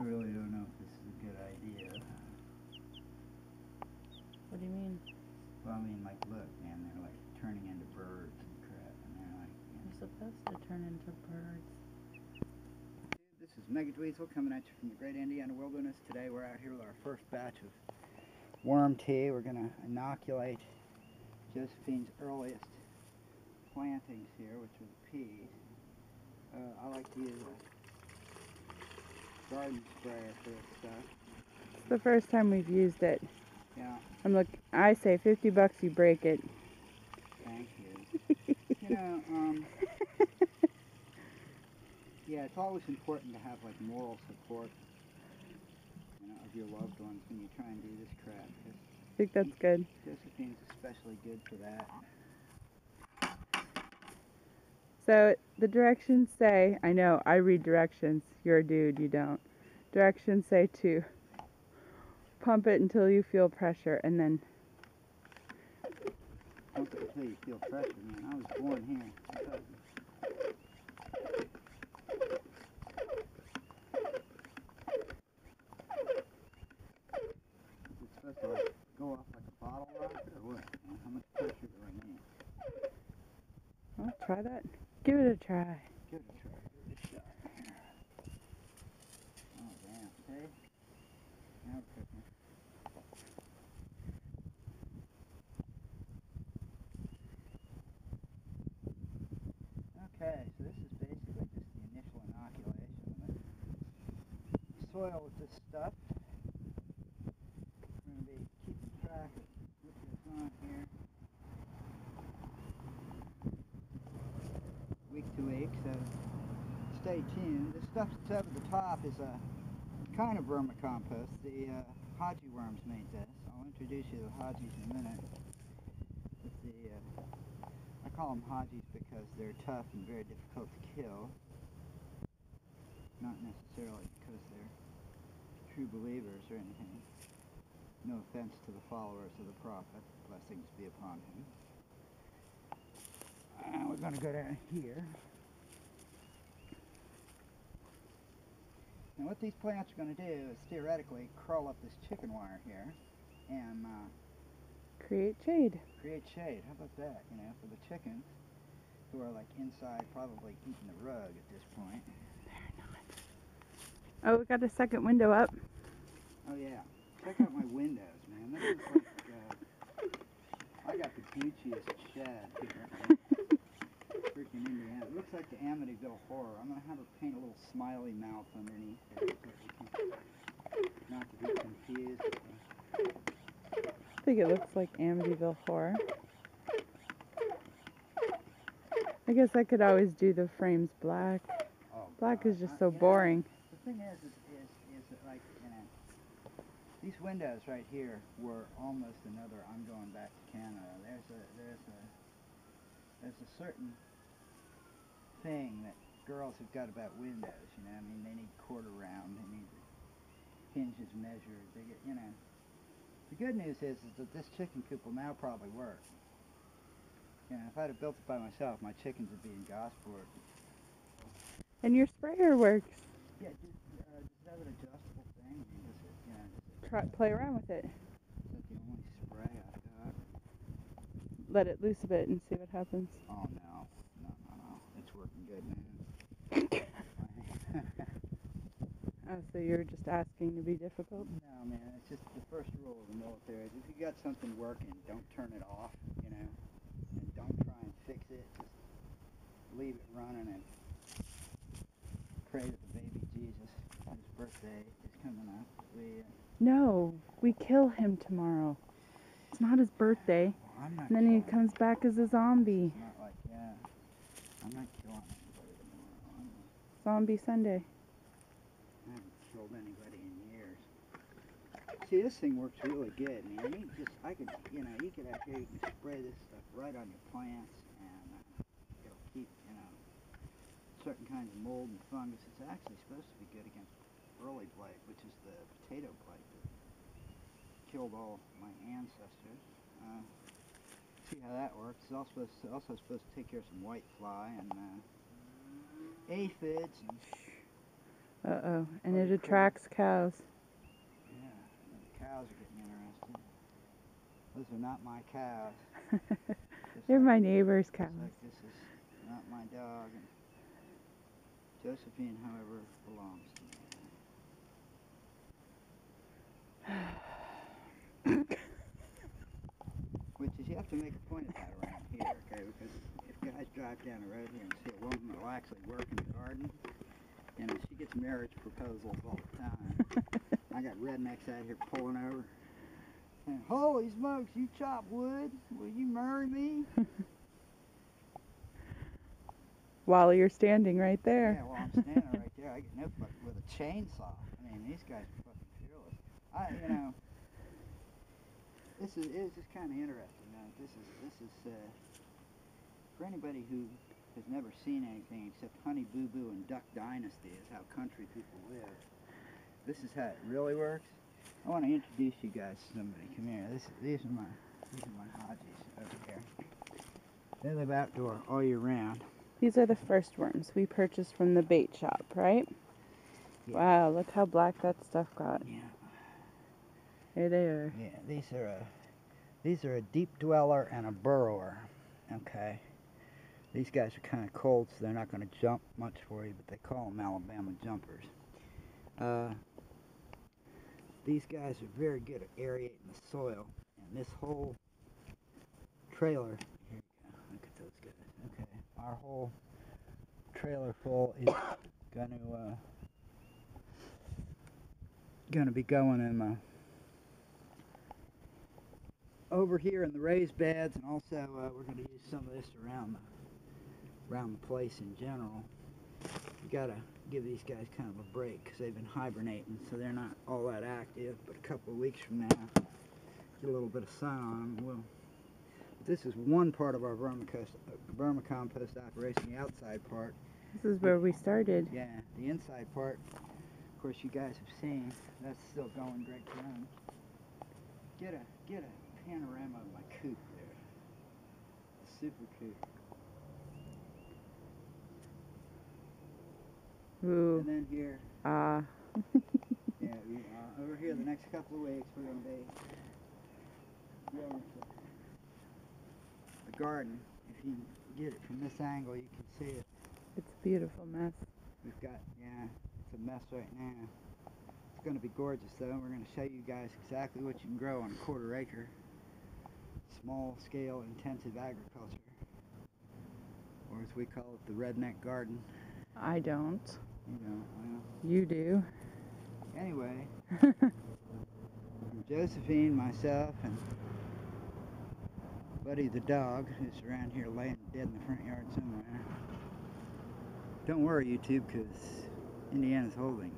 really don't know if this is a good idea. What do you mean? Well, I mean, like, look, man, they're like turning into birds and crap, and they're like, you know. You're supposed to turn into birds. This is Mega Dweezil coming at you from the Great Indiana Wilderness. Today we're out here with our first batch of worm tea. We're going to inoculate Josephine's earliest plantings here, which are the peas. I like to use a garden sprayer for this stuff. It's the first time we've used it. Yeah. I say $50 you break it. Thank you. You know, yeah, it's always important to have like moral support, you know, of your loved ones when you try and do this crap. I think that's good. Josephine's especially good for that. So the directions say, I know, I read directions. You're a dude, you don't. Directions say to pump it until you feel pressure and then... Pump it until you feel pressure, man. I was born here. Is it supposed to like go off like a bottle rocket or what? How much pressure do I need? Well, try that. Give it a try. Give it a try. Give it a shot. Oh, damn. See? Now we're cooking. Okay, so this is basically just the initial inoculation of the soil with this stuff. We're going to be keeping track of what goes on here week to week, so stay tuned. This stuff that's up at the top is a kind of vermicompost. The Haji worms made this. I'll introduce you to the Hajis in a minute. I call them Hajis because they're tough and very difficult to kill. Not necessarily because they're true believers or anything. No offense to the followers of the Prophet. Blessings be upon him. We're going to go down here. Now what these plants are going to do is theoretically curl up this chicken wire here and Create shade. create shade. How about that, you know, for the chickens who are like inside probably eating the rug at this point. Oh, we got a second window up. Oh yeah, check out my windows, man. This is like, I got the Gucciest shed here. Freaking Indiana. It looks like the Amityville Horror. I'm going to have her paint a little smiley mouth underneath it so not to be confused. I think it looks like Amityville Horror. I guess I could always do the frames black. Oh, Black God. is just so boring. The thing is that like, you know, these windows right here were almost another I'm going back to Canada. There's a certain thing that girls have got about windows, you know. I mean, they need quarter round, they need the hinges measured, they get, you know. The good news is that this chicken coop will now probably work. You know, if I'd have built it by myself, my chickens would be in Gosport. And your sprayer works. Yeah, does it have an adjustable thing? I mean, does it, you know, Play around with it. is that the only spray I've got? Let it loose a bit and see what happens. Oh, no. It's working good, man. Oh, so you're just asking to be difficult? No, man, it's just the first rule of the military is if you got something working, don't turn it off, you know, and don't try and fix it, just leave it running and pray to the baby Jesus. His birthday is coming up. No, we kill him tomorrow. It's not his birthday. Well, I'm not And then he killing comes back as a zombie. It's not like, yeah, I'm not killing anybody tomorrow. Zombie Sunday. I haven't killed anybody in years. See, this thing works really good, man. You could out here, you can spray this stuff right on your plants, and it'll keep, you know, certain kinds of mold and fungus. It's actually supposed to be good against early blight, which is the potato blight that killed all my ancestors. See how that works. It's also supposed to take care of some white fly and aphids and Uh-oh. And What it do you attracts cows. Yeah, the cows are getting interested. Those are not my cows. Just They're like, my neighbor's just cows. like this is not my dog. And Josephine, however, belongs to me. Which is, you have to make a point of that around here, okay? Because if guys drive down the road here and see a woman that will actually work in the garden, you know, she gets marriage proposals all the time. I got rednecks out here pulling over. And, holy smokes, you chop wood? Will you marry me? While you're standing right there. Yeah, well, I'm standing right there. I get nipped with a chainsaw. I mean, these guys are fucking fearless. You know, it's just kind of interesting. This is for anybody who has never seen anything except Honey Boo Boo and Duck Dynasty is how country people live. This is how it really works. I want to introduce you guys to somebody. Come here. These are my Hodgies over here. They live outdoor all year round. These are the first worms we purchased from the bait shop, right? Yeah. Wow, look how black that stuff got. Yeah. Here they are. Yeah, these are a deep dweller and a burrower. Okay. These guys are kind of cold, so they're not going to jump much for you, but they call them Alabama jumpers. These guys are very good at aerating the soil, and this whole trailer, here you go, look at those guys. Okay, our whole trailer full is gonna be going in over here in the raised beds, and also we're going to use some of this around the place in general. You gotta give these guys kind of a break because they've been hibernating, so they're not all that active. But a couple of weeks from now, get a little bit of sun on them. This is one part of our vermicompost operation. The outside part. This is where we started. Yeah, the inside part, of course, you guys have seen. That's still going great guns. Get a panorama of my coop there. A super coop. Ooh. And then here. Ah. Yeah, over here the next couple of weeks we're going to be growing the garden. If you get it from this angle, you can see it. It's a beautiful mess. We've got, yeah, it's a mess right now. It's going to be gorgeous though. We're going to show you guys exactly what you can grow on a quarter acre. Small scale intensive agriculture. Or as we call it, the redneck garden. I don't. You know, well. You do. Anyway, Josephine, myself, and Buddy the dog, who's around here laying dead in the front yard somewhere. Don't worry, YouTube, because Indiana's holding.